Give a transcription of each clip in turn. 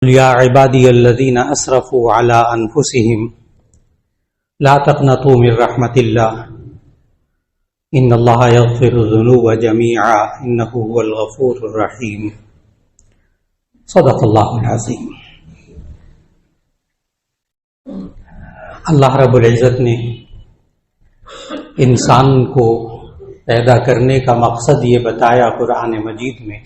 يا عبادي الذين أسرفوا على أنفسهم لا تقنطوا من رحمة الله إن الله يغفر الذنوب جميعا إنه هو الغفور الرحيم صدق الله العظيم۔ اللہ رب العزت نے انسان کو پیدا کرنے کا مقصد یہ بتایا قرآن مجید میں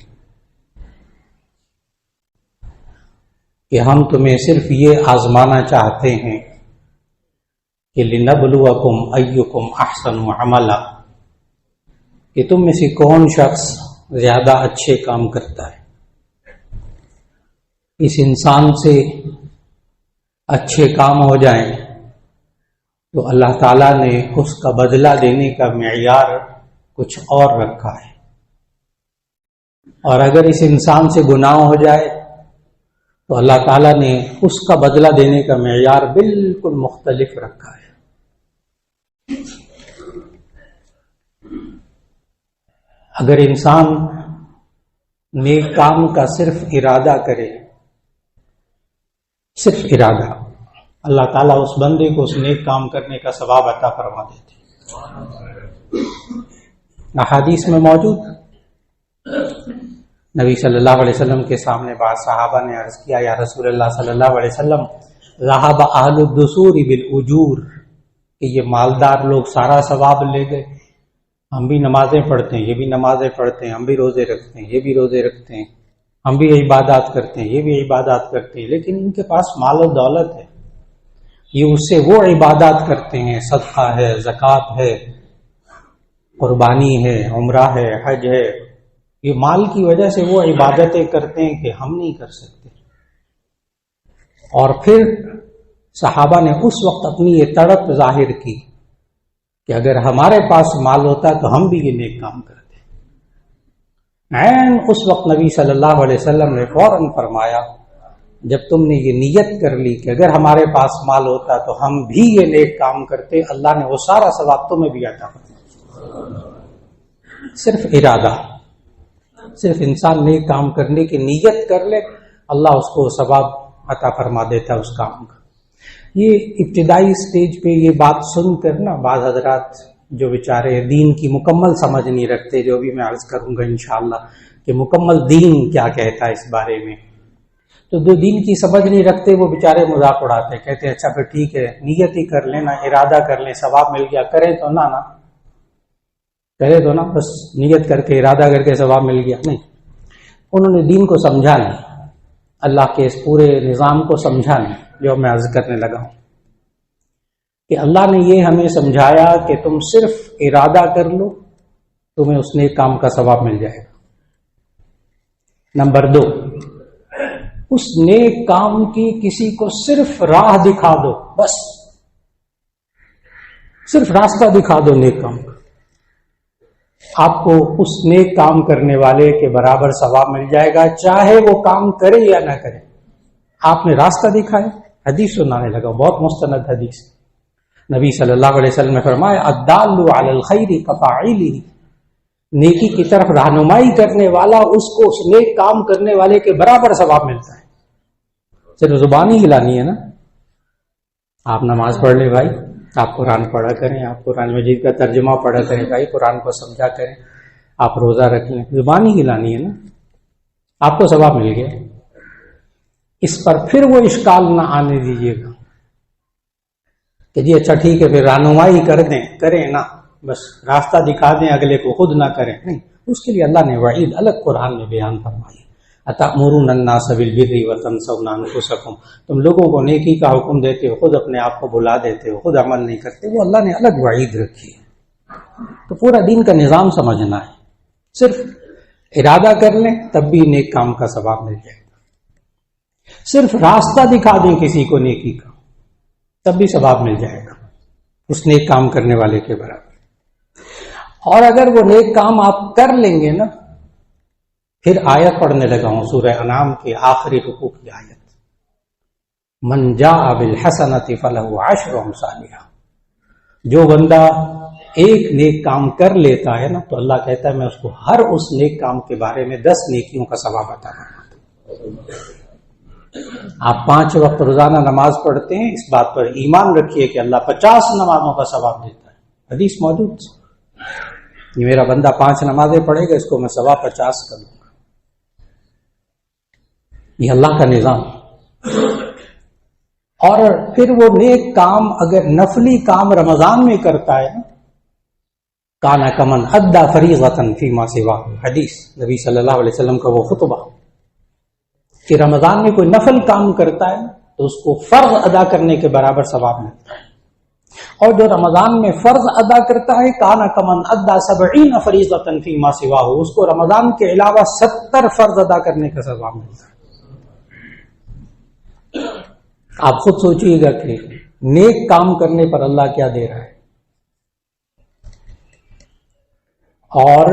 کہ ہم تمہیں صرف یہ آزمانا چاہتے ہیں کہ لنبلوکم ایکم احسن عملا، کہ تم میں سے کون شخص زیادہ اچھے کام کرتا ہے۔ اس انسان سے اچھے کام ہو جائیں تو اللہ تعالیٰ نے اس کا بدلہ دینے کا معیار کچھ اور رکھا ہے، اور اگر اس انسان سے گناہ ہو جائے تو اللہ تعالیٰ نے اس کا بدلہ دینے کا معیار بالکل مختلف رکھا ہے۔ اگر انسان نیک کام کا صرف ارادہ کرے، صرف ارادہ، اللہ تعالیٰ اس بندے کو اس نیک کام کرنے کا ثواب عطا فرما دیتے۔ احادیث میں موجود نبی صلی اللہ علیہ وسلم کے سامنے بعض صحابہ نے عرض کیا، یا رسول اللہ صلی اللہ علیہ وسلم، ذہب اہل الدثور بالاجور، کہ یہ مالدار لوگ سارا ثواب لے گئے، ہم بھی نمازیں پڑھتے ہیں، یہ بھی نمازیں پڑھتے ہیں، ہم بھی روزے رکھتے ہیں، یہ بھی روزے رکھتے ہیں، ہم بھی عبادات کرتے ہیں، یہ بھی عبادات کرتے ہیں، لیکن ان کے پاس مال و دولت ہے، یہ اس سے وہ عبادات کرتے ہیں، صدقہ ہے، زکوٰۃ ہے، قربانی ہے، عمرہ ہے، حج ہے، یہ مال کی وجہ سے وہ عبادتیں کرتے ہیں کہ ہم نہیں کر سکتے۔ اور پھر صحابہ نے اس وقت اپنی یہ تڑپ ظاہر کی کہ اگر ہمارے پاس مال ہوتا تو ہم بھی یہ نیک کام کرتے۔ عین اس وقت نبی صلی اللہ علیہ وسلم نے فوراً فرمایا، جب تم نے یہ نیت کر لی کہ اگر ہمارے پاس مال ہوتا تو ہم بھی یہ نیک کام کرتے، اللہ نے وہ سارا ثواب تمہیں بھی عطا فرمایا۔ صرف ارادہ، صرف انسان نیک کام کرنے کی نیت کر لے، اللہ اس کو ثواب عطا فرما دیتا ہے اس کام کا۔ یہ ابتدائی سٹیج پہ یہ بات سن کر نا بعض حضرات جو بیچارے دین کی مکمل سمجھ نہیں رکھتے، جو بھی میں عرض کروں گا انشاءاللہ کہ مکمل دین کیا کہتا ہے اس بارے میں، تو جو دین کی سمجھ نہیں رکھتے وہ بیچارے مذاق اڑاتے، کہتے ہیں اچھا پھر ٹھیک ہے، نیت ہی کر لینا، ارادہ کر لیں، ثواب مل گیا، کریں تو نہ کرے تو نا، بس نیت کر کے ارادہ کر کے ثواب مل گیا، نہیں۔ انہوں نے دین کو سمجھا نہیں، اللہ کے اس پورے نظام کو سمجھا نہیں، جو میں عرض کرنے لگا ہوں کہ اللہ نے یہ ہمیں سمجھایا کہ تم صرف ارادہ کر لو، تمہیں اس نیک کام کا ثواب مل جائے گا۔ نمبر 2، اس نیک کام کی کسی کو صرف راہ دکھا دو، بس صرف راستہ دکھا دو نیک کام کا، آپ کو اس نیک کام کرنے والے کے برابر ثواب مل جائے گا، چاہے وہ کام کرے یا نہ کرے۔ آپ نے راستہ دکھایا۔ حدیث سنانے لگا، بہت مستند حدیث، نبی صلی اللہ علیہ وسلم نے فرمایا، الدال علی الخیر کفاعلہ، نیکی کی طرف رہنمائی کرنے والا اس کو اس نیک کام کرنے والے کے برابر ثواب ملتا ہے۔ صرف زبان ہی ہلانی ہے نا، آپ نماز پڑھ لیں بھائی، آپ قرآن پڑھا کریں، آپ قرآن مجید کا ترجمہ پڑھا کریں بھائی، قرآن کو سمجھا کریں، آپ روزہ رکھ لیں، زبان ہی ہلانی ہے نا، آپ کو ثواب مل گیا۔ اس پر پھر وہ اشکال نہ آنے دیجیے گا کہ جی اچھا ٹھیک ہے پھر رہنمائی کر دیں، کریں نا، بس راستہ دکھا دیں اگلے کو، خود نہ کریں، نہیں۔ اس کے لیے اللہ نے وعید الگ قرآن میں بیان فرمائی، أَتَأْمُرُونَ النَّاسَ بِالْبِرِّ وَتَنْسَوْنَ أَنفُسَكُمْ، تم لوگوں کو نیکی کا حکم دیتے ہو، خود اپنے آپ کو بھلا دیتے ہو، خود عمل نہیں کرتے، وہ اللہ نے الگ وعید رکھی ہے۔ تو پورا دین کا نظام سمجھنا ہے، صرف ارادہ کر لیں تب بھی نیک کام کا ثواب مل جائے گا، صرف راستہ دکھا دیں کسی کو نیکی کا تب بھی ثواب مل جائے گا اس نیک کام کرنے والے کے برابر۔ اور اگر وہ نیک کام آپ کر لیں گے نا، پھر آیت پڑھنے لگا ہوں سورہ انعام کے آخری رکوع کی آیت، من جاء بالحسنۃ فلہ عشر امثالھا، جو بندہ ایک نیک کام کر لیتا ہے نا تو اللہ کہتا ہے میں اس کو ہر اس نیک کام کے بارے میں 10 نیکیوں کا ثواب عطا کرتا ہوں۔ آپ 5 وقت روزانہ نماز پڑھتے ہیں، اس بات پر ایمان رکھیے کہ اللہ 50 نمازوں کا ثواب دیتا ہے، حدیث موجود۔ یہ میرا بندہ 5 نمازیں پڑھے گا، اس کو میں ثواب 50 کروں گا۔ یہ اللہ کا نظام۔ اور پھر وہ نیک کام اگر نفلی کام رمضان میں کرتا ہے، کانا کمن ادا فریضۃ فیما سوا، حدیث نبی صلی اللہ علیہ وسلم کا وہ خطبہ کہ رمضان میں کوئی نفل کام کرتا ہے تو اس کو فرض ادا کرنے کے برابر ثواب ملتا ہے، اور جو رمضان میں فرض ادا کرتا ہے کانا کمن ادا 70 فریضۃ فیما سوا، اس کو رمضان کے علاوہ 70 فرض ادا کرنے کا ثواب ملتا ہے۔ آپ خود سوچئے گا کہ نیک کام کرنے پر اللہ کیا دے رہا ہے، اور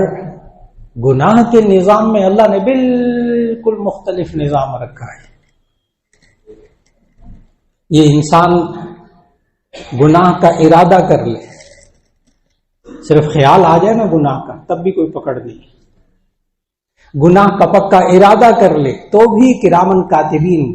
گناہ کے نظام میں اللہ نے بالکل مختلف نظام رکھا ہے۔ یہ انسان گناہ کا ارادہ کر لے، صرف خیال آ جائے نا گناہ کا، تب بھی کوئی پکڑ نہیں۔ گناہ کا پکا ارادہ کر لے تو بھی کرامن کاتبین،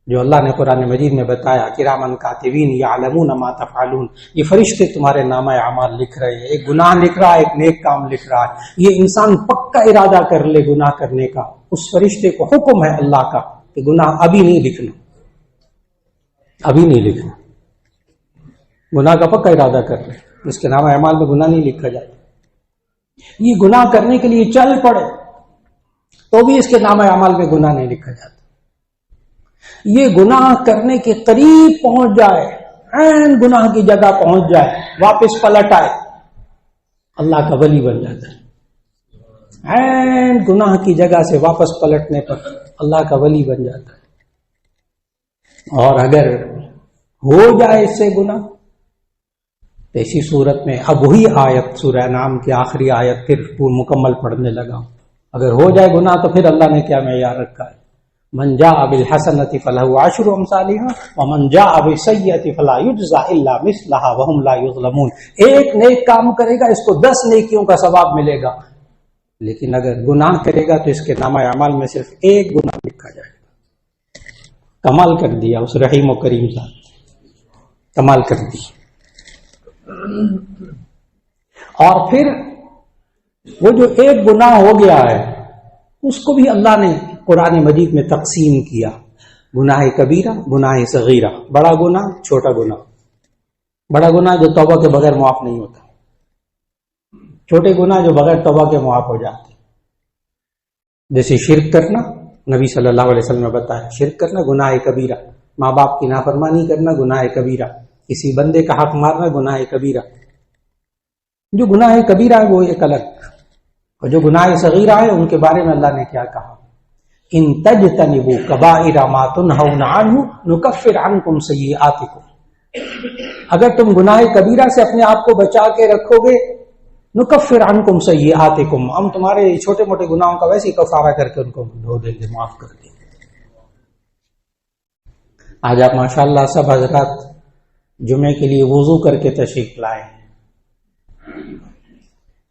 جو اللہ نے قرآن مجید میں بتایا، کرامن کاتبین یعلمون ما تفعلون، یہ فرشتے تمہارے نامہ اعمال لکھ رہے ہیں، ایک گناہ لکھ رہا ہے، ایک نیک کام لکھ رہا ہے۔ یہ انسان پکا ارادہ کر لے گناہ کرنے کا، اس فرشتے کو حکم ہے اللہ کا کہ گناہ ابھی نہیں لکھنا، ابھی نہیں لکھنا، گناہ کا پکا ارادہ کر لے، اس کے نامہ اعمال میں گناہ نہیں لکھا جاتا۔ یہ گناہ کرنے کے لیے چل پڑے تو بھی اس کے نامہ اعمال میں گناہ نہیں لکھا جاتا۔ یہ گناہ کرنے کے قریب پہنچ جائے، عین گناہ کی جگہ پہنچ جائے، واپس پلٹ آئے، اللہ کا ولی بن جاتا ہے۔ عین گناہ کی جگہ سے واپس پلٹنے پر اللہ کا ولی بن جاتا ہے۔ اور اگر ہو جائے اس سے گناہ تو اسی صورت میں اب وہی آیت سورہ انعام کی آخری آیت پھر مکمل پڑھنے لگا ہوں۔ اگر ہو جائے گناہ تو پھر اللہ نے کیا معیار رکھا ہے، من جاء بالحسنۃ فلہ عشر امثالها ومن جاء بالسیئۃ فلا یجزى الا مثلها وهم لا یظلمون۔ ایک نیک کام کرے گا، اس کو 10 نیکیوں کا ثواب ملے گا، لیکن اگر گناہ کرے گا تو اس کے نامہ اعمال میں صرف ایک گناہ لکھا جائے گا۔ کمال کر دیا اس رحیم و کریم ذات، کمال کر دی۔ اور پھر وہ جو ایک گناہ ہو گیا ہے اس کو بھی اللہ نے قرآن مجید میں تقسیم کیا، گناہ کبیرہ، گناہ صغیرہ، بڑا گناہ، چھوٹا گناہ۔ بڑا گناہ جو توبہ کے بغیر معاف نہیں ہوتا، چھوٹے گناہ جو بغیر توبہ کے معاف ہو جاتے، جیسے شرک کرنا، نبی صلی اللہ علیہ وسلم نے بتایا شرک کرنا گناہ کبیرہ، ماں باپ کی نافرمانی کرنا گناہ کبیرہ، کسی بندے کا حق مارنا گناہ کبیرہ۔ جو گناہ کبیرہ ہے وہ ایک الگ، اور جو گناہ صغیرہ ہے ان کے بارے میں اللہ نے کیا کہا، ان تجتنبوا کبائر ما تنہون عنہ نکفر عنکم سیئاتکم، اگر تم گناہ کبیرہ سے اپنے آپ کو بچا کے رکھو گے، نکفر عنکم سیئاتکم، ہم تمہارے چھوٹے موٹے گناہوں کا ویسے ہی کفارہ کر کے ان کو دھو دیں گے، معاف کر دیں گے۔ آج آپ ماشاءاللہ سب حضرات جمعے کے لیے وضو کر کے تشریف لائے،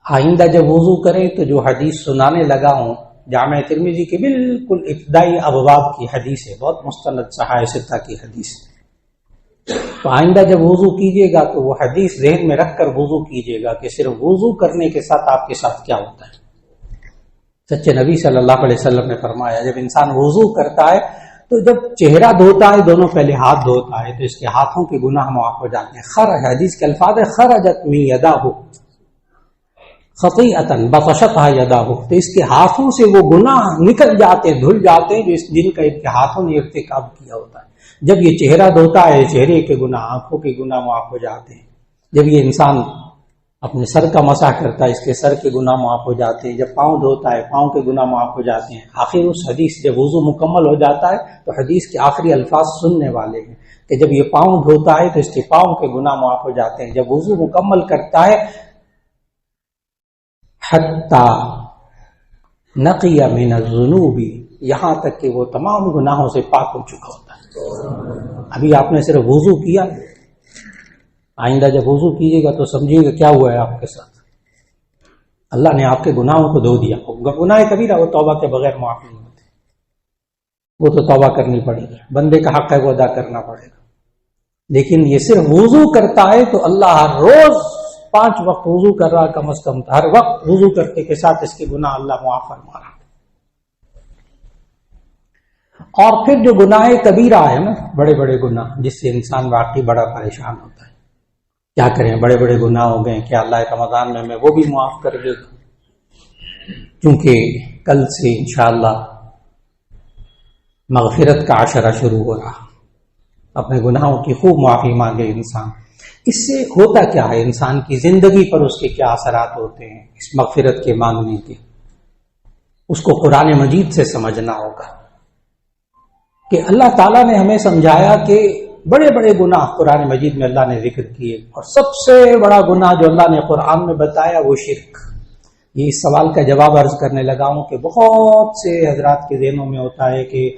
آئندہ جب وضو کریں تو جو حدیث سنانے لگا ہوں جامع ترمذی کے بالکل ابتدائی ابواب کی حدیث ہے، بہت مستند صحاح ستہ کی حدیث ہے، تو آئندہ جب وضو کیجیے گا تو وہ حدیث ذہن میں رکھ کر وضو کیجیے گا کہ صرف وضو کرنے کے ساتھ آپ کے ساتھ کیا ہوتا ہے۔ سچے نبی صلی اللہ علیہ وسلم نے فرمایا جب انسان وضو کرتا ہے تو جب چہرہ دھوتا ہے، دونوں پہلے ہاتھ دھوتا ہے، تو اس کے ہاتھوں کے گناہ معاف ہو جاتے ہیں۔ خرج، حدیث کے الفاظ ہے خرجت من یداہ خطیئۃ بطشتھا یداہ، تو اس کے ہاتھوں سے وہ گناہ نکل جاتے، دھل جاتے ہیں جو اس جن کا ان کے ہاتھوں نے ارتکاب کیا ہوتا ہے۔ جب یہ چہرہ دھوتا ہے چہرے کے گناہ، آنکھوں کے گناہ معاف ہو جاتے ہیں۔ جب یہ انسان اپنے سر کا مسح کرتا ہے اس کے سر کے گناہ معاف ہو جاتے ہیں۔ جب پاؤں دھوتا ہے پاؤں کے گناہ معاف ہو جاتے ہیں۔ آخر اس حدیث جب وضو مکمل ہو جاتا ہے تو حدیث کے آخری الفاظ سننے والے ہیں کہ جب یہ پاؤں دھوتا ہے تو اس کے پاؤں کے گناہ معاف ہو جاتے ہیں۔ جب وضو مکمل کرتا ہے حتی نقی من الذنوب، یہاں تک کہ وہ تمام گناہوں سے پاک ہو چکا ہوتا ہے۔ ابھی آپ نے صرف وضو کیا، آئندہ جب وضو کیجیے گا تو سمجھیے گا کیا ہوا ہے آپ کے ساتھ۔ اللہ نے آپ کے گناہوں کو دھو دیا۔ گناہ کبیرہ وہ توبہ کے بغیر معاف نہیں ہوتے۔ وہ تو توبہ کرنی پڑے گی، بندے کا حق ہے وہ ادا کرنا پڑے گا. لیکن یہ صرف وضو کرتا ہے تو اللہ ہر روز 5 وقت وضو کر رہا کم از کم، ہر وقت وضو کرتے کے ساتھ اس کے گناہ اللہ معاف فرما رہا. اور پھر جو گناہ کبیرہ ہے نا، بڑے بڑے گناہ جس سے انسان واقعی بڑا پریشان ہوتا ہے، کیا کریں بڑے بڑے گناہ ہو گئے، کیا اللہ رمضان میں وہ بھی معاف کر دے گا؟ کیونکہ کل سے انشاءاللہ مغفرت کا عشرہ شروع ہو رہا، اپنے گناہوں کی خوب معافی مانگے انسان. اس سے ہوتا کیا ہے، انسان کی زندگی پر اس کے کیا اثرات ہوتے ہیں اس مغفرت کے مانگنے کے، اس کو قرآن مجید سے سمجھنا ہوگا کہ اللہ تعالیٰ نے ہمیں سمجھایا کہ بڑے بڑے گناہ قرآن مجید میں اللہ نے ذکر کیے، اور سب سے بڑا گناہ جو اللہ نے قرآن میں بتایا وہ شرک. یہ اس سوال کا جواب عرض کرنے لگا ہوں کہ بہت سے حضرات کے ذہنوں میں ہوتا ہے کہ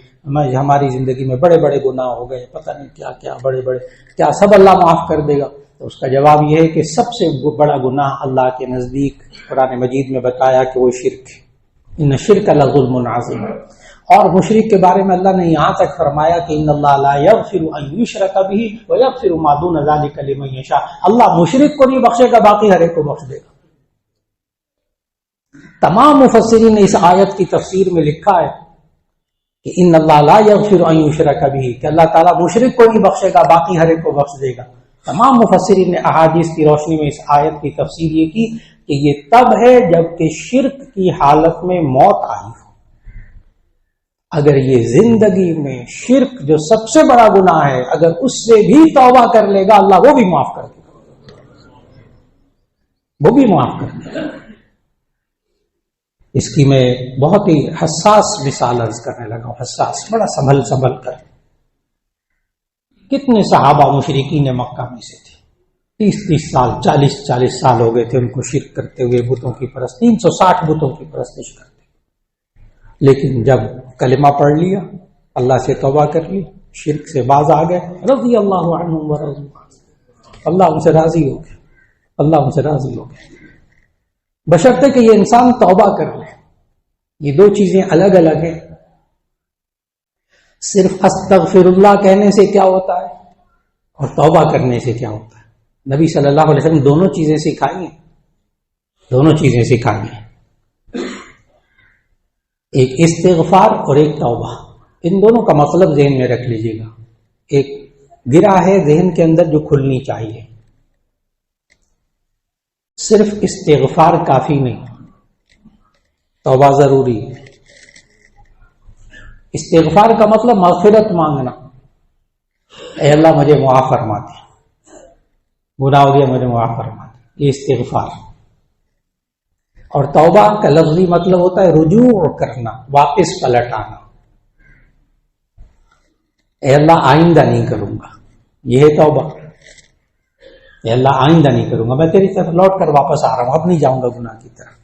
ہماری زندگی میں بڑے بڑے گناہ ہو گئے، پتہ نہیں کیا کیا بڑے بڑے، کیا سب اللہ معاف کر دے گا؟ تو اس کا جواب یہ ہے کہ سب سے بڑا گناہ اللہ کے نزدیک قرآن مجید میں بتایا کہ وہ شرک ہے. ان شرک لظلم عظیم. اور مشرک کے بارے میں اللہ نے یہاں تک فرمایا کہ ان اللہ لا یغفر ان یشرک بہ ویغفر ما دون ذلک لمن یشاء. اللہ مشرک کو نہیں بخشے گا، باقی ہر ایک کو بخش دے گا. تمام مفسرین نے اس آیت کی تفسیر میں لکھا ہے کہ ان اللہ لا یغفر ان یشرک بہ، کہ اللہ تعالیٰ مشرک کو نہیں بخشے گا، باقی ہر ایک کو بخش دے گا. تمام مفسرین نے احادیث کی روشنی میں اس آیت کی تفسیر یہ کی کہ یہ تب ہے جب کہ شرک کی حالت میں موت آئی ہو. اگر یہ زندگی میں شرک جو سب سے بڑا گناہ ہے اگر اس سے بھی توبہ کر لے گا، اللہ وہ بھی معاف کر دے گا، وہ بھی معاف کر دے گا. اس کی میں بہت ہی حساس مثال عرض کرنے لگا ہوں، حساس، بڑا سنبھل کر. کتنے صحابہ مشرکین مکہ میں سے تھے، 30 سال 40 سال ہو گئے تھے ان کو شرک کرتے ہوئے، بتوں کی پرست، 360 بتوں کی پرستش کرتے. لیکن جب کلمہ پڑھ لیا، اللہ سے توبہ کر لی، شرک سے باز آ گئے، رضی اللہ عنہم ورضوا عنہ، اللہ ان سے راضی ہو گیا، اللہ ان سے راضی ہو گیا، بشرطے کہ یہ انسان توبہ کر لے. یہ دو چیزیں الگ الگ ہیں. صرف استغفر اللہ کہنے سے کیا ہوتا ہے اور توبہ کرنے سے کیا ہوتا ہے. نبی صلی اللہ علیہ وسلم دونوں چیزیں سکھائی ہیں، دونوں چیزیں سکھائی ہیں، ایک استغفار اور ایک توبہ. ان دونوں کا مطلب ذہن میں رکھ لیجیے گا. ایک گرہ ہے ذہن کے اندر جو کھلنی چاہیے. صرف استغفار کافی نہیں، توبہ ضروری ہے. استغفار کا مطلب مغفرت مانگنا، اے اللہ مجھے معاف فرما دے، گناہ ہو گیا مجھے معاف فرما دے، یہ استغفار. اور توبہ کا لفظی مطلب ہوتا ہے رجوع کرنا، واپس پلٹ آنا. اے اللہ آئندہ نہیں کروں گا، یہ ہے توبہ. اے اللہ آئندہ نہیں کروں گا، میں تیری طرف لوٹ کر واپس آ رہا ہوں، اب نہیں جاؤں گا گناہ کی طرف.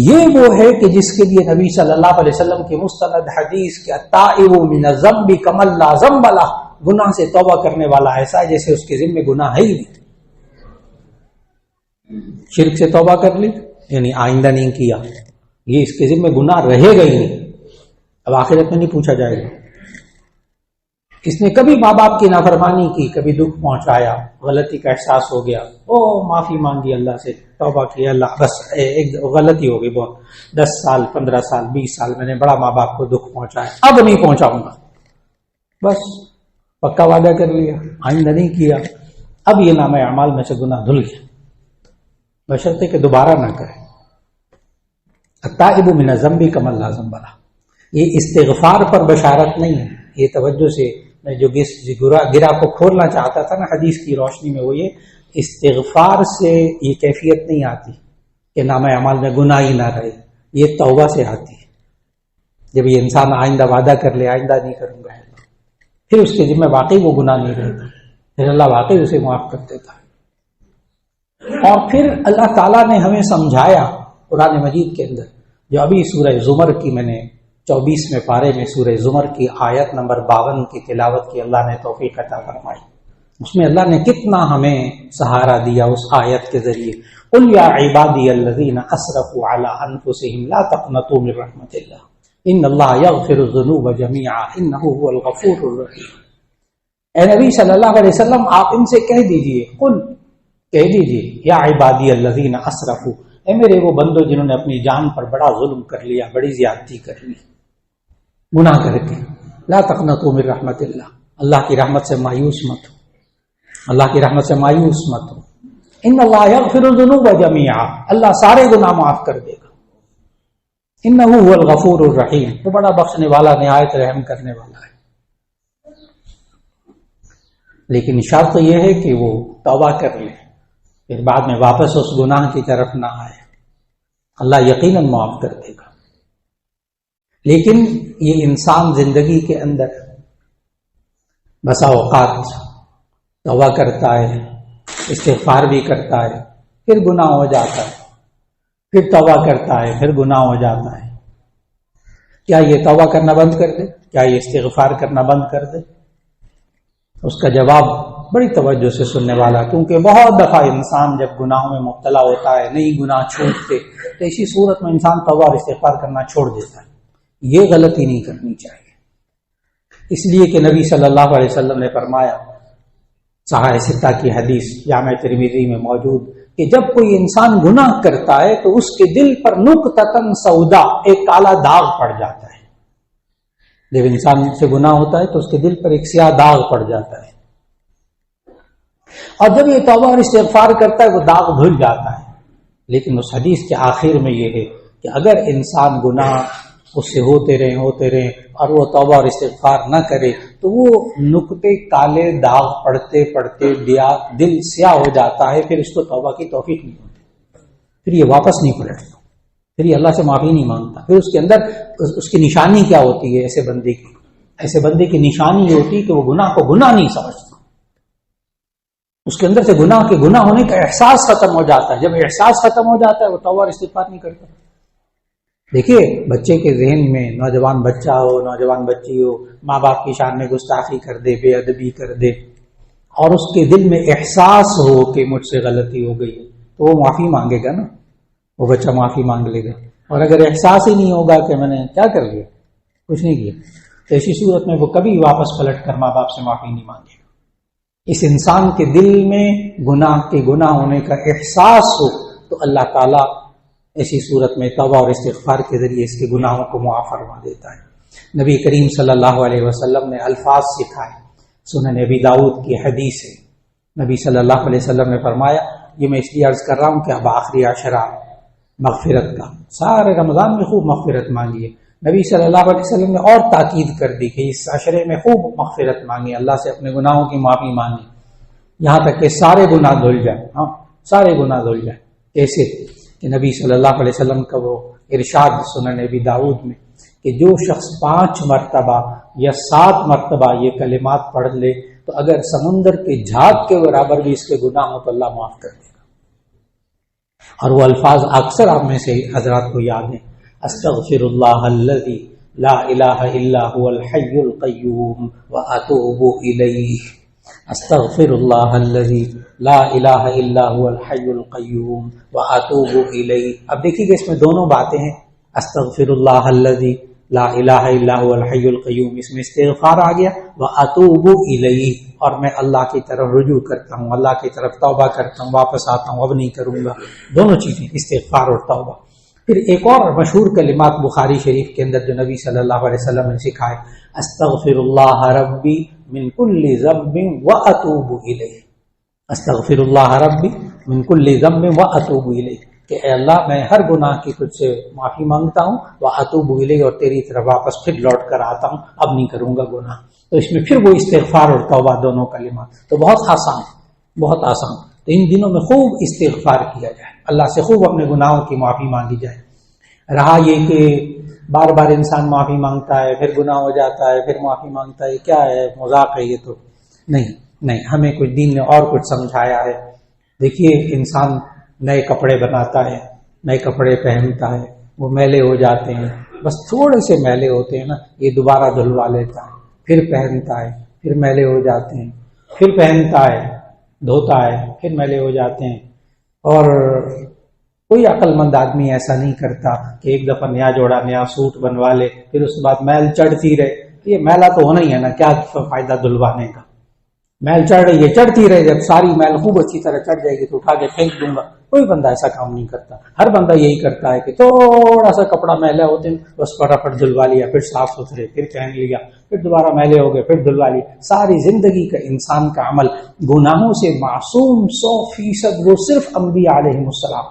یہ وہ ہے کہ جس کے لیے نبی صلی اللہ علیہ وسلم کی مستند حدیث کہ التائب من الذنب کمن لا ذنب لہ، گناہ سے توبہ کرنے والا ایسا ہے جیسے اس کے ذمہ گناہ ہے ہی نہیں. شرک سے توبہ کر لی یعنی آئندہ نہیں کیا، یہ اس کے ذمہ گناہ رہے گا ہی نہیں، اب آخرت میں نہیں پوچھا جائے گا. اس نے کبھی ماں باپ کی نافرمانی کی، کبھی دکھ پہنچایا، غلطی کا احساس ہو گیا، معافی مانگی اللہ سے، توبہ کی، اللہ بس ایک غلطی ہو گئی بہت، 10 سال 15 سال 20 سال میں نے بڑا ماں باپ کو دکھ پہنچایا، اب نہیں پہنچاؤں گا، بس پکا وعدہ کر لیا، آئندہ نہیں کیا. اب یہ نام اعمال میں سے گناہ دھل گیا، بشرطے کہ دوبارہ نہ کرے. التائب من الذنب کمن لا ذنب لہ. یہ استغفار پر بشارت نہیں ہے. یہ توجہ سے میں جو گرہ کو کھولنا چاہتا تھا نا حدیث کی روشنی میں، وہ یہ استغفار سے یہ کیفیت نہیں آتی کہ نام اعمال میں گناہ ہی نہ رہے، یہ توبہ سے آتی ہے. جب یہ انسان آئندہ وعدہ کر لے آئندہ نہیں کروں گا، پھر اس کے ذمہ واقعی وہ گناہ نہیں رہتا، پھر اللہ واقعی اسے معاف کر دیتا ہے. اور پھر اللہ تعالیٰ نے ہمیں سمجھایا قرآن مجید کے اندر، جو ابھی سورہ زمر کی میں نے 24ویں پارے میں سورہ زمر کی آیت نمبر 52 کی تلاوت کی، اللہ نے توفیق عطا فرمائی. اس میں اللہ نے کتنا ہمیں سہارا دیا اس آیت کے ذریعے. قل یا عبادی الذین اسرفوا علی انفسہم لا تقنطوا من رحمت اللہ. ان اللہ یغفر الذنوب جميعا انہ هو الغفور الرحیم۔ اے نبی صلی اللہ علیہ وسلم آپ ان سے کہہ دیجئے، قل کہہ دیجئے، یا عبادی الذین اسرفوا، اے میرے وہ بندو جنہوں نے اپنی جان پر بڑا ظلم کر لیا، بڑی زیادتی کر لی گناہ کر کے، لا تقنطوا من رحمت اللہ کی رحمت سے مایوس مت ہو، اللہ کی رحمت سے مایوس مت ہو۔ ان اللہ یغفر الذنوب جميعا، اللہ سارے گناہ معاف کر دے گا۔ انہ هو الغفور الرحیم، وہ بڑا بخشنے والا نہایت رحم کرنے والا ہے۔ لیکن شرط یہ ہے کہ وہ توبہ کر لے، پھر بعد میں واپس اس گناہ کی طرف نہ آئے، اللہ یقیناً معاف کر دے گا۔ لیکن یہ انسان زندگی کے اندر بسا اوقات توبہ کرتا ہے، استغفار بھی کرتا ہے، پھر گناہ ہو جاتا ہے، پھر توبہ کرتا ہے، پھر گناہ ہو جاتا ہے۔ کیا یہ توبہ کرنا بند کر دے؟ کیا یہ استغفار کرنا بند کر دے؟ اس کا جواب بڑی توجہ سے سننے والا، کیونکہ بہت دفعہ انسان جب گناہوں میں مبتلا ہوتا ہے، نہیں گناہ چھوٹتے، تو اسی صورت میں انسان توبہ اور استغفار کرنا چھوڑ دیتا ہے۔ یہ غلطی نہیں کرنی چاہیے، اس لیے کہ نبی صلی اللہ علیہ وسلم نے فرمایا، صحیح ستہ کی حدیث جامع ترمذی میں موجود، کہ جب کوئی انسان گناہ کرتا ہے تو اس کے دل پر نقطۃ سودا، ایک کالا داغ پڑ جاتا ہے۔ جب انسان سے گناہ ہوتا ہے تو اس کے دل پر ایک سیاہ داغ پڑ جاتا ہے، اور جب یہ توبہ اور استغفار کرتا ہے وہ داغ دھل جاتا ہے۔ لیکن اس حدیث کے آخر میں یہ ہے کہ اگر انسان گناہ اس سے ہوتے رہیں اور وہ توبہ اور استغفار نہ کرے تو وہ نقطے کالے داغ پڑتے پڑتے دل سیاہ ہو جاتا ہے، پھر اس کو توبہ کی توفیق نہیں ہوتی، پھر یہ واپس نہیں پلٹتا، پھر یہ اللہ سے معافی نہیں مانگتا۔ پھر اس کے اندر اس کی نشانی کیا ہوتی ہے؟ ایسے بندے کی نشانی یہ ہوتی ہے کہ وہ گناہ کو گناہ نہیں سمجھتا، اس کے اندر سے گناہ کے گناہ ہونے کا احساس ختم ہو جاتا ہے۔ جب احساس ختم ہو جاتا ہے وہ توبہ اور استغفار نہیں کرتا۔ دیکھیے بچے کے ذہن میں، نوجوان بچہ ہو، نوجوان بچی ہو، ماں باپ کی شان میں گستاخی کر دے، بے ادبی کر دے، اور اس کے دل میں احساس ہو کہ مجھ سے غلطی ہو گئی، تو وہ معافی مانگے گا نا، وہ بچہ معافی مانگ لے گا۔ اور اگر احساس ہی نہیں ہوگا کہ میں نے کیا کر لیا، کچھ نہیں کیا، تو ایسی صورت میں وہ کبھی واپس پلٹ کر ماں باپ سے معافی نہیں مانگے گا۔ اس انسان کے دل میں گناہ ہونے کا احساس ہو تو اللہ تعالیٰ ایسی صورت میں توبہ اور استغفار کے ذریعے اس کے گناہوں کو معاف فرما دیتا ہے۔ نبی کریم صلی اللہ علیہ وسلم نے الفاظ سکھائے، سنن ابی داؤد کی حدیث ہے، نبی صلی اللہ علیہ وسلم نے فرمایا، یہ میں اس لیے عرض کر رہا ہوں کہ اب آخری عشرہ مغفرت کا، سارے رمضان میں خوب مغفرت مانگیے۔ نبی صلی اللہ علیہ وسلم نے اور تاکید کر دی کہ اس عشرے میں خوب مغفرت مانگیے، اللہ سے اپنے گناہوں کی معافی مانگیں، یہاں تک کہ سارے گناہ دھل جائیں۔ ہاں، سارے گناہ دھل جائیں۔ کیسے؟ کہ نبی صلی اللہ علیہ وسلم کا وہ ارشاد سنن ابی داؤد میں کہ جو شخص 5 مرتبہ یا 7 مرتبہ یہ کلمات پڑھ لے تو اگر سمندر کے جھاگ کے برابر بھی اس کے گناہ ہو تو اللہ معاف کر دے گا۔ اور وہ الفاظ اکثر آپ میں سے حضرات کو یاد ہیں، استغفر اللہ الذی لا الہ الا هو الحی القیوم واتوب الیہ، استغفر اللہ الذی لا الہ الا هو الحی القیوم واتوب الیہ۔ اب دیکھیے کہ اس میں دونوں باتیں ہیں، استغفر اللہ الذی لا الہ الا هو الحی القیوم، اس میں استغفار آ گیا، واتوب الیہ، اور میں اللہ کی طرف رجوع کرتا ہوں، اللہ کی طرف توبہ کرتا ہوں، واپس آتا ہوں، اب نہیں کروں گا۔ دونوں چیزیں، استغفار اور توبہ۔ پھر ایک اور مشہور کلمات بخاری شریف کے اندر جو نبی صلی اللہ علیہ وسلم نے سکھائے، استغفر اللہ ربی من کل ذنب واتوب الیہ، استغفر اللہ ربی من کل ذنب واتوب الیہ، کہ اے اللہ میں ہر گناہ کی تجھ سے معافی مانگتا ہوں، واتوب الیہ، اور تیری طرف واپس پھر لوٹ کر آتا ہوں، اب نہیں کروں گا گناہ۔ تو اس میں پھر وہ استغفار اور توبہ دونوں کلمات، تو بہت آسان، بہت آسان۔ تو ان دنوں میں خوب استغفار کیا جائے، اللہ سے خوب اپنے گناہوں کی معافی مانگی جائے۔ رہا یہ کہ بار بار انسان معافی مانگتا ہے، پھر گناہ ہو جاتا ہے، پھر معافی مانگتا ہے، کیا ہے، مذاق ہے یہ تو نہیں، ہمیں کچھ دین نے اور کچھ سمجھایا ہے۔ دیکھیے انسان نئے کپڑے بناتا ہے، نئے کپڑے پہنتا ہے، وہ میلے ہو جاتے ہیں، بس تھوڑے سے میلے ہوتے ہیں نا، یہ دوبارہ دھلوا لیتا ہے، پھر پہنتا ہے، پھر میلے ہو جاتے ہیں، پھر پہنتا ہے، دھوتا ہے، پھر میلے ہو جاتے ہیں، اور کوئی عقل مند آدمی ایسا نہیں کرتا کہ ایک دفعہ نیا جوڑا نیا سوٹ بنوا لے پھر اس کے بعد میل چڑھتی رہے. یہ میلا تو ہونا ہی ہے نا، کیا فائدہ دھلوانے کا. میل چڑھ رہی ہے چڑھتی رہے، جب ساری میل خوب اچھی طرح چڑھ جائے گی تو اٹھا کے پھینک دوں گا. کوئی بندہ ایسا کام نہیں کرتا. ہر بندہ یہی کرتا ہے کہ تھوڑا سا کپڑا میلا ہوتے ہیں بس فٹافٹ دھلوا لیا، پھر صاف ستھرے، پھر پہن لیا، پھر دوبارہ میلے ہو گئے، پھر دھلوا لیا. ساری زندگی کا انسان کا عمل گناہوں سے معصوم 100%. وہ صرف انبیاء علیہم السلام،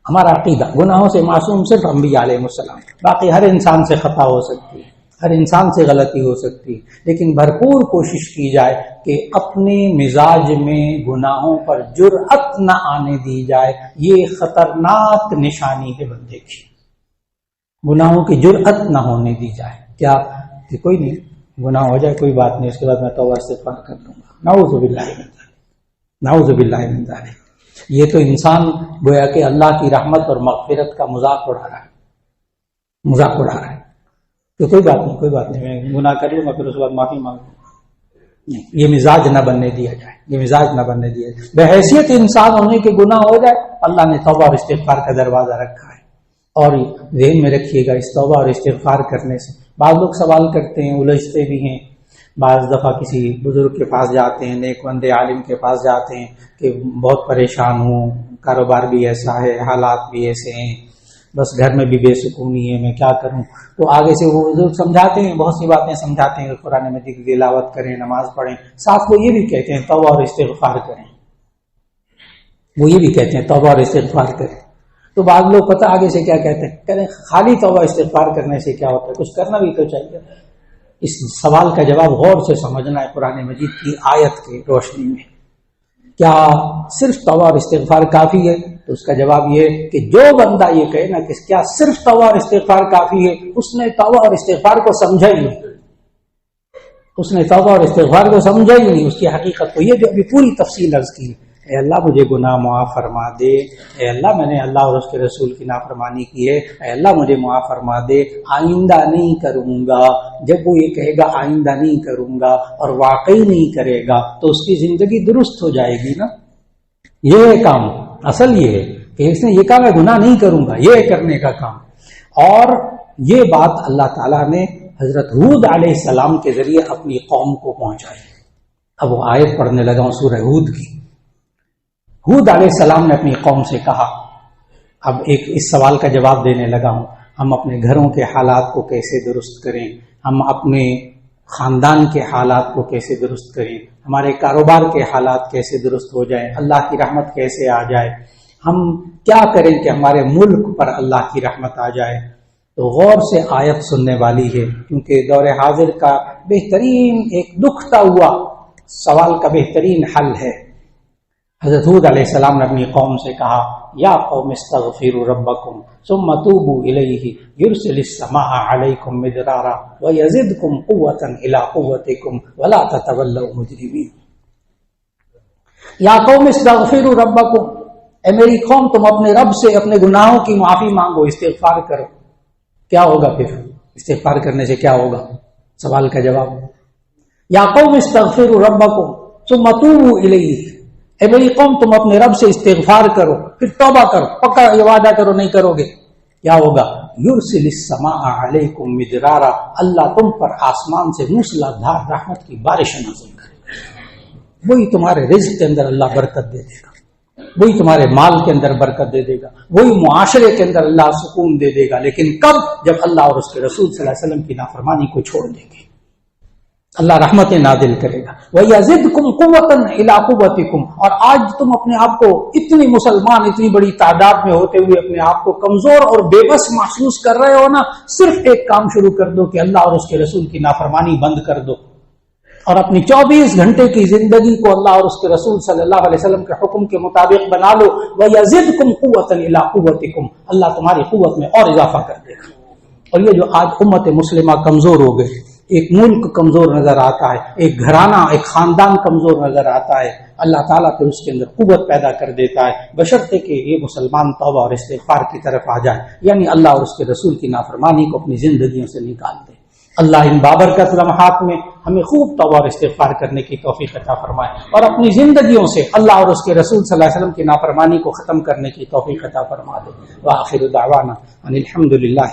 ہمارا عقیدہ گناہوں سے معصوم صرف انبیاء علیہم السلام. باقی ہر انسان سے خطا ہو سکتی ہے، ہر انسان سے غلطی ہو سکتی ہے، لیکن بھرپور کوشش کی جائے کہ اپنے مزاج میں گناہوں پر جرأت نہ آنے دی جائے. یہ خطرناک نشانی ہے بندے کی، گناہوں کی جرأت نہ ہونے دی جائے. کیا کہ کوئی نہیں، گناہ ہو جائے کوئی بات نہیں، اس کے بعد میں توبہ استغفار کر لوں گا. نعوذ باللہ من ذلک، نعوذ باللہ من ذلک. یہ تو انسان گویا کہ اللہ کی رحمت اور مغفرت کا مذاق اڑا رہا ہے، مذاق اڑا رہا ہے. تو کوئی بات نہیں، کوئی بات نہیں، میں گناہ کر لوں گا پھر اس کے بعد معافی مانگ لوں گا. یہ مزاج نہ بننے دیا جائے، یہ مزاج نہ بننے دیا جائے. بحیثیت انسان ہونے کے گناہ ہو جائے، اللہ نے توبہ اور استغفار کا دروازہ رکھا ہے. اور ذہن میں رکھیے گا اس توبہ اور استغفار کرنے سے بعض لوگ سوال کرتے ہیں، الجھتے بھی ہیں. بعض دفعہ کسی بزرگ کے پاس جاتے ہیں، نیک بندے عالم کے پاس جاتے ہیں کہ بہت پریشان ہوں، کاروبار بھی ایسا ہے، حالات بھی ایسے ہیں، بس گھر میں بھی بے سکونی ہے، میں کیا کروں. تو آگے سے وہ بزرگ سمجھاتے ہیں، بہت سی باتیں سمجھاتے ہیں، قرآن مجید کی تلاوت کریں، نماز پڑھیں. ساتھ وہ یہ بھی کہتے ہیں توبہ اور استغفار کریں، وہ یہ بھی کہتے ہیں توبہ اور استغفار کریں. تو بعض لوگ پتہ آگے سے کیا کہتے ہیں، کہتے ہیں خالی توبہ استغفار کرنے سے کیا ہوتا ہے، کچھ کرنا بھی تو چاہیے. اس سوال کا جواب غور سے سمجھنا ہے قرآن مجید کی آیت کی روشنی میں. کیا صرف توبہ اور استغفار کافی ہے؟ تو اس کا جواب یہ ہے کہ جو بندہ یہ کہے نا کہ کیا صرف توبہ اور استغفار کافی ہے، اس نے توبہ اور استغفار کو سمجھا ہی نہیں. اس نے توبہ اور استغفار کو سمجھا ہی نہیں، اس کی حقیقت کو. یہ جو ابھی پوری تفصیل عرض کی، اے اللہ مجھے گناہ معاف فرما دے، اے اللہ میں نے اللہ اور اس کے رسول کی نافرمانی کی ہے، اے اللہ مجھے معاف فرما دے، آئندہ نہیں کروں گا. جب وہ یہ کہے گا آئندہ نہیں کروں گا اور واقعی نہیں کرے گا تو اس کی زندگی درست ہو جائے گی نا. یہ ہے کام، اصل یہ ہے کہ اس نے یہ کہا میں گناہ نہیں کروں گا، یہ کرنے کا کام. اور یہ بات اللہ تعالیٰ نے حضرت ہود علیہ السلام کے ذریعے اپنی قوم کو پہنچائی. اب وہ آیت پڑھنے لگا ہوں سورہ ہود کی. ہود علیہ السلام نے اپنی قوم سے کہا، اب اس سوال کا جواب دینے لگا ہوں، ہم اپنے گھروں کے حالات کو کیسے درست کریں، ہم اپنے خاندان کے حالات کو کیسے درست کریں، ہمارے کاروبار کے حالات کیسے درست ہو جائیں، اللہ کی رحمت کیسے آ جائے، ہم کیا کریں کہ ہمارے ملک پر اللہ کی رحمت آ جائے. تو غور سے آیت سننے والی ہے، کیونکہ دور حاضر کا بہترین ایک دکھتا ہوا سوال کا بہترین حل ہے. حضرت ہود علیہ السلام نے اپنی قوم سے کہا، یا قوم استغفروا ربکم ثم توبوا الیہ یرسل السماء علیکم مدرارا ویزدکم قوة الی قوتکم ولا تتولوا مجرمین. یا قوم استغفروا ربکم، اے میری قوم تم اپنے رب سے اپنے گناہوں کی معافی مانگو، استغفار کرو. کیا ہوگا پھر استغفار کرنے سے کیا ہوگا؟ سوال کا جواب، یا قوم استغفروا ربکم ثم توبوا الیہ، اے میری قوم تم اپنے رب سے استغفار کرو پھر توبہ کرو، پکا یہ وعدہ کرو نہیں کرو گے. کیا ہوگا؟ یرسل السماء علیکم مدرارا، اللہ تم پر آسمان سے موسلا دھار رحمت کی بارش نازل کرے گا. وہی تمہارے رزق کے اندر اللہ برکت دے دے گا، وہی تمہارے مال کے اندر برکت دے دے گا، وہی معاشرے کے اندر اللہ سکون دے دے گا. لیکن کب؟ جب اللہ اور اس کے رسول صلی اللہ علیہ وسلم کی نافرمانی کو چھوڑ دیں گے، اللہ رحمتیں نازل کرے گا. وَيَزِدْكُمْ قُوَّةً إِلَىٰ قُوَّتِكُمْ، اور آج تم اپنے آپ کو اتنی مسلمان اتنی بڑی تعداد میں ہوتے ہوئے اپنے آپ کو کمزور اور بے بس محسوس کر رہے ہو نا، صرف ایک کام شروع کر دو کہ اللہ اور اس کے رسول کی نافرمانی بند کر دو اور اپنی 24 گھنٹے کی زندگی کو اللہ اور اس کے رسول صلی اللہ علیہ وسلم کے حکم کے مطابق بنا لو. وَيَزِدْكُمْ قُوَّةً إِلَىٰ قُوَّتِكُمْ، اللہ تمہاری قوت میں اور اضافہ کر دے گا. اور یہ جو آج امت مسلمہ کمزور ہو گئی، ایک ملک کمزور نظر آتا ہے، ایک گھرانہ ایک خاندان کمزور نظر آتا ہے، اللہ تعالیٰ پھر اس کے اندر قوت پیدا کر دیتا ہے، بشرطے کہ یہ مسلمان توبہ اور استغفار کی طرف آ جائے، یعنی اللہ اور اس کے رسول کی نافرمانی کو اپنی زندگیوں سے نکال دے. اللہ ان بابرکت لمحات میں ہمیں خوب توبہ اور استغفار کرنے کی توفیق عطا فرمائے، اور اپنی زندگیوں سے اللہ اور اس کے رسول صلی اللہ علیہ وسلم کی نافرمانی کو ختم کرنے کی توفیق عطا فرما دے۔ وآخر دعوانا ان الحمد للہ۔